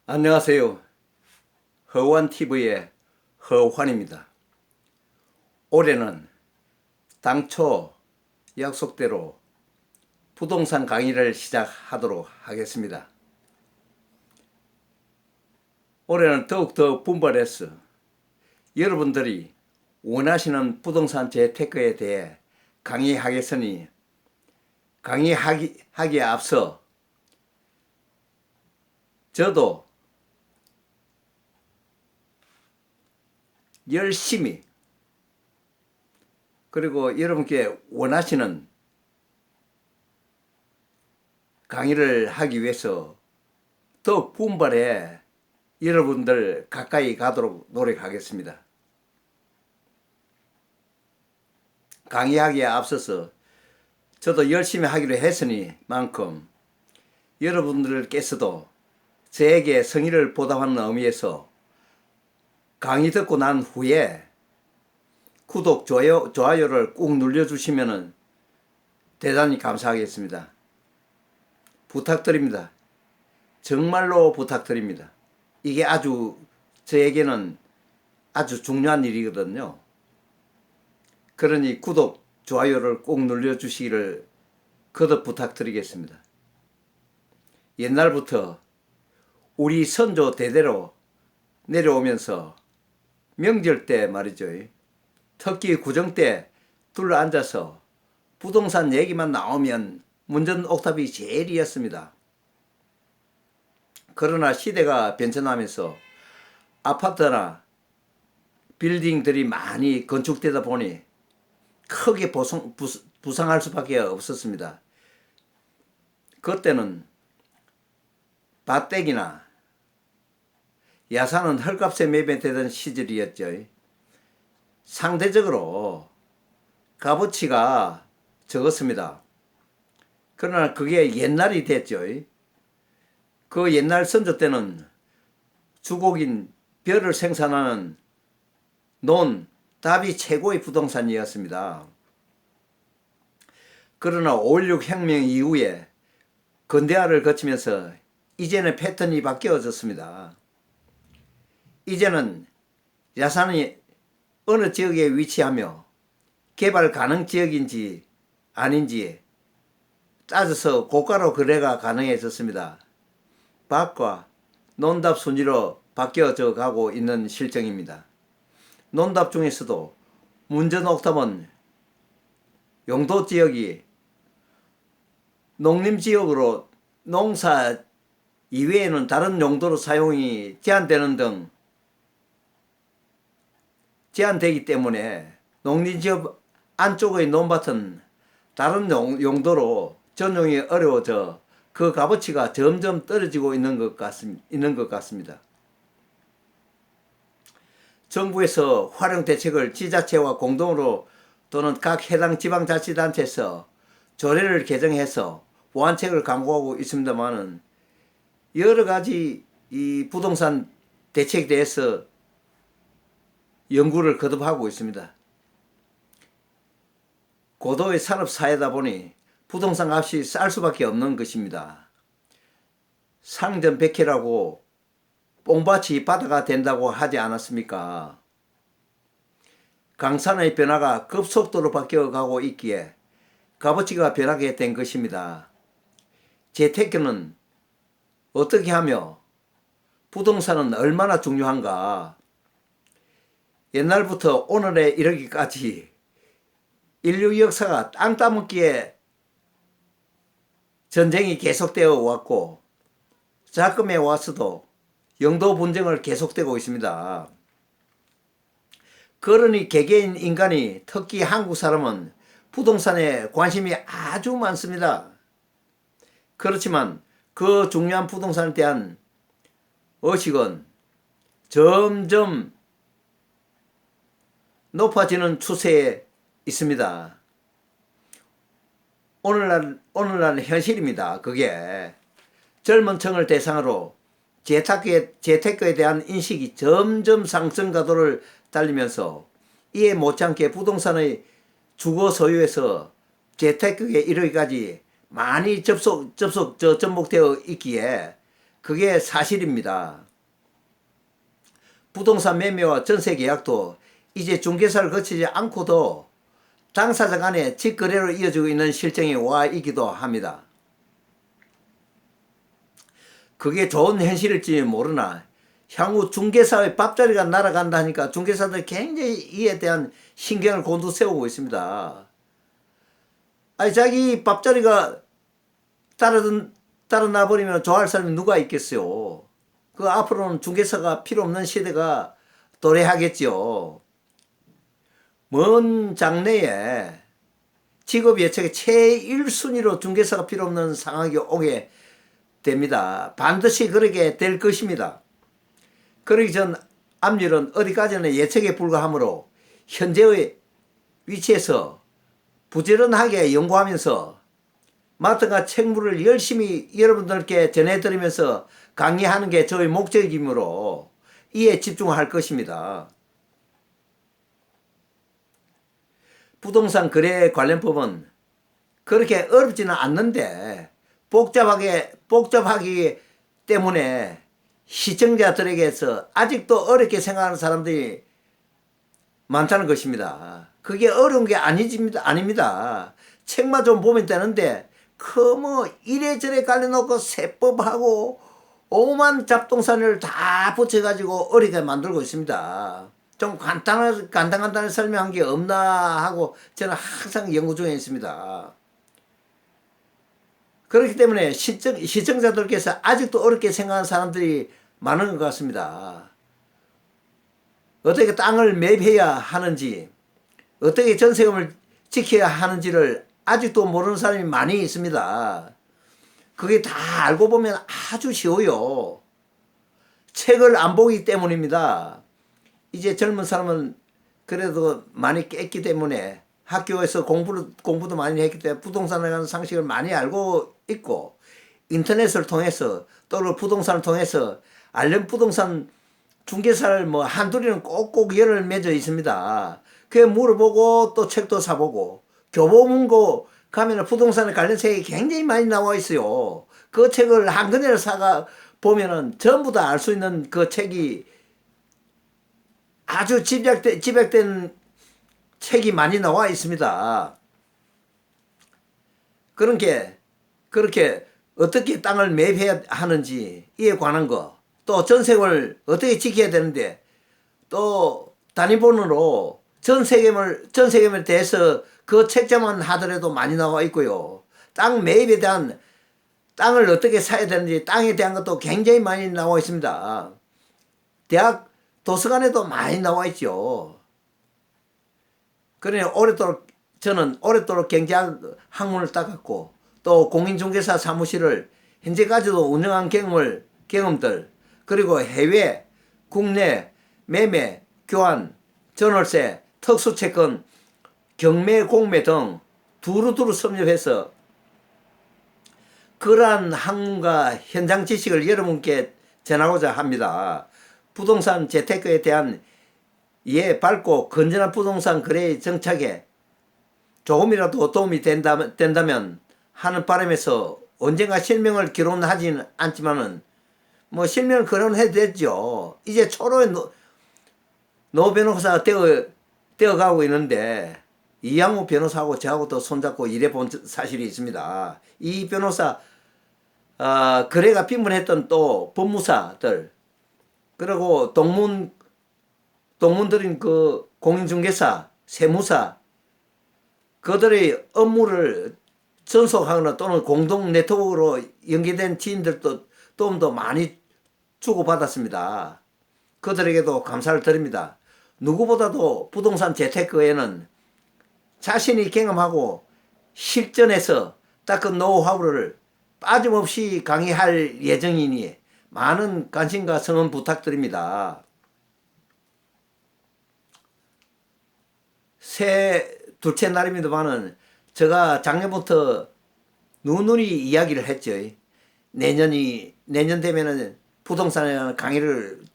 안녕하세요. 허환TV의 허환입니다. 올해는 당초 약속대로 부동산 강의를 시작하도록 하겠습니다. 올해는 더욱더 분발해서 여러분들이 원하시는 부동산 재테크에 대해 강의하겠으니 강의하기에 앞서 저도 열심히 그리고 여러분께 원하시는 강의를 하기 위해서 더욱 분발해 여러분들 가까이 가도록 노력하겠습니다. 강의하기에 앞서서 저도 열심히 하기로 했으니만큼 여러분들께서도 저에게 성의를 보답하는 의미에서 강의 듣고 난 후에 구독, 좋아요를 꾹 눌러주시면 대단히 감사하겠습니다. 부탁드립니다. 정말로 부탁드립니다. 이게 저에게는 아주 중요한 일이거든요. 그러니 구독, 좋아요를 꼭 눌러주시기를 거듭 부탁드리겠습니다. 옛날부터 우리 선조 대대로 내려오면서 명절 때 말이죠. 특히 구정 때 둘러앉아서 부동산 얘기만 나오면 문전옥답이 제일이었습니다. 그러나 시대가 변천하면서 아파트나 빌딩들이 많이 건축되다 보니 크게 부상할 수밖에 없었습니다. 그때는 밭대기나 야산은 헐값에 매매되던 시절이었죠. 상대적으로 값어치가 적었습니다. 그러나 그게 옛날이 됐죠. 그 옛날 선조 때는 주곡인 벼를 생산하는 답이 최고의 부동산이었습니다. 그러나 5.16 혁명 이후에 근대화를 거치면서 이제는 패턴이 바뀌어졌습니다. 이제는 야산이 어느 지역에 위치하며 개발 가능 지역인지 아닌지 따져서 고가로 거래가 가능해졌습니다. 밭과 논답 순위로 바뀌어져 가고 있는 실정입니다. 논답 중에서도 문전옥답은 용도 지역이 농림지역으로 농사 이외에는 다른 용도로 사용이 제한되는 등 제한되기 때문에 농림지역 안쪽의 논밭은 다른 용도로 전용이 어려워져 그 값어치가 점점 떨어지고 있는 것 같습니다. 정부에서 활용 대책을 지자체와 공동으로 또는 각 해당 지방자치단체에서 조례를 개정해서 보완책을 강구하고 있습니다만은 여러 가지 이 부동산 대책에 대해서 연구를 거듭하고 있습니다. 고도의 산업 사회다 보니 부동산 값이 쌀 수밖에 없는 것입니다. 상전백회라고 뽕밭이 바다가 된다고 하지 않았습니까? 강산의 변화가 급속도로 바뀌어가고 있기에 값어치가 변하게 된 것입니다. 재테크는 어떻게 하며 부동산은 얼마나 중요한가? 옛날부터 오늘에 이르기까지 인류 역사가 땅 따먹기에 전쟁이 계속되어 왔고 작금에 와서도 영도 분쟁을 계속되고 있습니다. 그러니 개개인 인간이 특히 한국 사람은 부동산에 관심이 아주 많습니다. 그렇지만 그 중요한 부동산에 대한 의식은 점점 높아지는 추세에 있습니다. 오늘날 현실입니다. 그게 젊은 층을 대상으로 재테크에 대한 인식이 점점 상승 가도를 달리면서 이에 못지않게 부동산의 주거 소유에서 재테크에 이르기까지 많이 접목되어 있기에 그게 사실입니다. 부동산 매매와 전세 계약도 이제 중개사를 거치지 않고도 당사자 간의 직거래로 이어지고 있는 실정에 와 있기도 합니다. 그게 좋은 현실일지 모르나 향후 중개사의 밥자리가 날아간다 하니까 중개사들 굉장히 이에 대한 신경을 곤두세우고 있습니다. 아니 자기 밥자리가 따라 버리면 좋아할 사람이 누가 있겠어요. 그 앞으로는 중개사가 필요 없는 시대가 도래하겠죠. 먼 장래에 직업 예측의 제1순위로 중개사가 필요 없는 상황이 오게 됩니다. 반드시 그렇게 될 것입니다. 그러기 전 앞일은 어디까지나 예측에 불과하므로 현재의 위치에서 부지런하게 연구하면서 맡은가 책무를 열심히 여러분들께 전해드리면서 강의하는 게 저의 목적이므로 이에 집중할 것입니다. 부동산 거래 관련법은 그렇게 어렵지는 않는데 복잡하기 때문에 시청자들에게서 아직도 어렵게 생각하는 사람들이 많다는 것입니다. 그게 어려운 게 아닙니다. 책만 좀 보면 되는데 뭐 이래저래 갈려놓고 세법하고 오만 잡동사를 다 붙여가지고 어렵게 만들고 있습니다. 좀 간단하게 설명한 게 없나 하고 저는 항상 연구 중에 있습니다. 그렇기 때문에 시청자들께서 아직도 어렵게 생각하는 사람들이 많은 것 같습니다. 어떻게 땅을 매입해야 하는지, 어떻게 전세금을 지켜야 하는지를 아직도 모르는 사람이 많이 있습니다. 그게 다 알고 보면 아주 쉬워요. 책을 안 보기 때문입니다. 이제 젊은 사람은 그래도 많이 깼기 때문에 학교에서 공부도 많이 했기 때문에 부동산에 관한 상식을 많이 알고 있고 인터넷을 통해서 또는 부동산을 통해서 알는 부동산 중개사를 뭐 한둘이는 꼭꼭 열을 맺어 있습니다. 그게 물어보고 또 책도 사보고 교보문고 가면 부동산에 관련 책이 굉장히 많이 나와 있어요. 그 책을 한 권을 사가 보면은 전부 다 알 수 있는 그 책이 아주 집약된 책이 많이 나와 있습니다. 그렇게 어떻게 땅을 매입해야 하는지 이에 관한 거, 또 전세금을 어떻게 지켜야 되는데, 또 단위번호로 전세금에 대해서 그 책자만 하더라도 많이 나와 있고요. 땅 매입에 대한 땅을 어떻게 사야 되는지 땅에 대한 것도 굉장히 많이 나와 있습니다. 대학 도서관에도 많이 나와 있죠. 그러니 저는 오랫도록 경제학 학문을 따갔고 또 공인중개사 사무실을 현재까지도 운영한 경험들, 그리고 해외, 국내, 매매, 교환, 전월세, 특수채권, 경매, 공매 등 두루두루 섭렵해서 그러한 학문과 현장 지식을 여러분께 전하고자 합니다. 부동산 재테크에 대한 이해 밝고 건전한 부동산 거래의 정착에 조금이라도 도움이 된다면 하는 바람에서 언젠가 실명을 기론하지는 않지만은 뭐 실명을 거론해도 되죠. 이제 초로의 노 변호사가 되어가고 있는데 이양호 변호사하고 저하고도 손잡고 일해본 사실이 있습니다. 이 변호사 거래가 빈번했던 또 법무사들, 그리고 동문들인 그 공인중개사, 세무사, 그들의 업무를 전속하거나 또는 공동 네트워크로 연계된 지인들도 도움도 많이 주고받았습니다. 그들에게도 감사를 드립니다. 누구보다도 부동산 재테크에는 자신이 경험하고 실전에서 닦은 노하우를 빠짐없이 강의할 예정이니 많은 관심과 성원 부탁드립니다. 새 둘째 날입니다만은 제가 작년부터 누누이 이야기를 했죠. 내년 되면은 부동산에 관한 강의를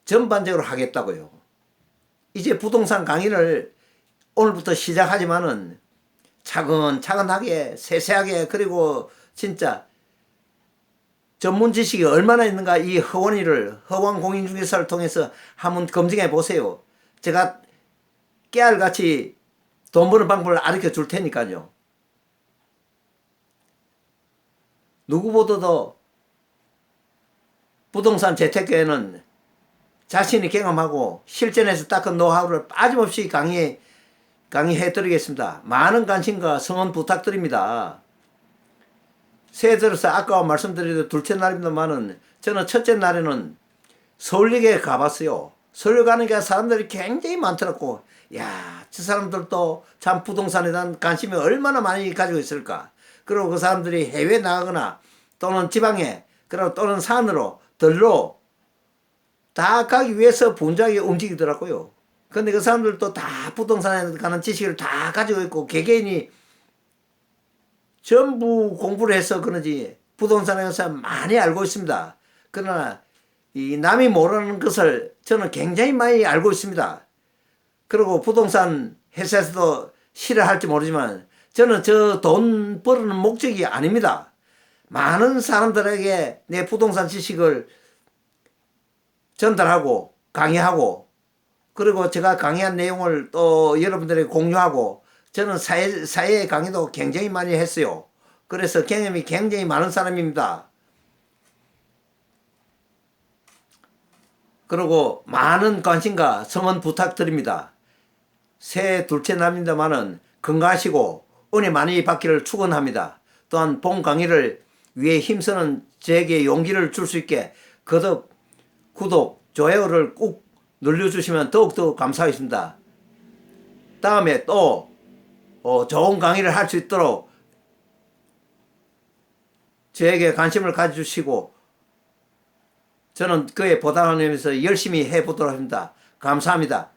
전반적으로 하겠다고요. 이제 부동산 강의를 오늘부터 시작하지만은 차근차근하게 세세하게, 그리고 진짜 전문 지식이 얼마나 있는가 이 허원이를 허원 공인중개사를 통해서 한번 검증해 보세요. 제가 깨알같이 돈 버는 방법을 가르쳐 줄 테니까요. 누구보다도 부동산 재테크에는 자신이 경험하고 실전에서 닦은 노하우를 빠짐없이 강의해 드리겠습니다. 많은 관심과 성원 부탁드립니다. 새해 들어서 아까 말씀드린 둘째 날입니다만은 저는 첫째 날에는 서울역에 가봤어요. 서울 가니까 사람들이 굉장히 많더라고. 야, 저 사람들도 참 부동산에 대한 관심이 얼마나 많이 가지고 있을까. 그리고 그 사람들이 해외 나가거나 또는 지방에 그리고 또는 산으로 들로 다 가기 위해서 분주하게 움직이더라고요. 근데 그 사람들도 다 부동산에 관한 지식을 다 가지고 있고 개개인이 전부 공부를 해서 그런지 부동산에 대해서 많이 알고 있습니다. 그러나 이 남이 모르는 것을 저는 굉장히 많이 알고 있습니다. 그리고 부동산 회사에서도 싫어할지 모르지만 저는 저 돈 벌는 목적이 아닙니다. 많은 사람들에게 내 부동산 지식을 전달하고 강의하고 그리고 제가 강의한 내용을 또 여러분들에게 공유하고 저는 사회 강의도 굉장히 많이 했어요. 그래서 경험이 굉장히 많은 사람입니다. 그리고 많은 관심과 성원 부탁드립니다. 새해 둘째 날입니다만은 건강하시고 은혜 많이 받기를 축원합니다. 또한 본 강의를 위해 힘쓰는 저에게 용기를 줄 수 있게 거듭 구독, 좋아요를 꾹 눌러주시면 더욱더 감사하겠습니다. 다음에 또 좋은 강의를 할 수 있도록 저에게 관심을 가져주시고 저는 그에 보답하면서 열심히 해보도록 합니다. 감사합니다.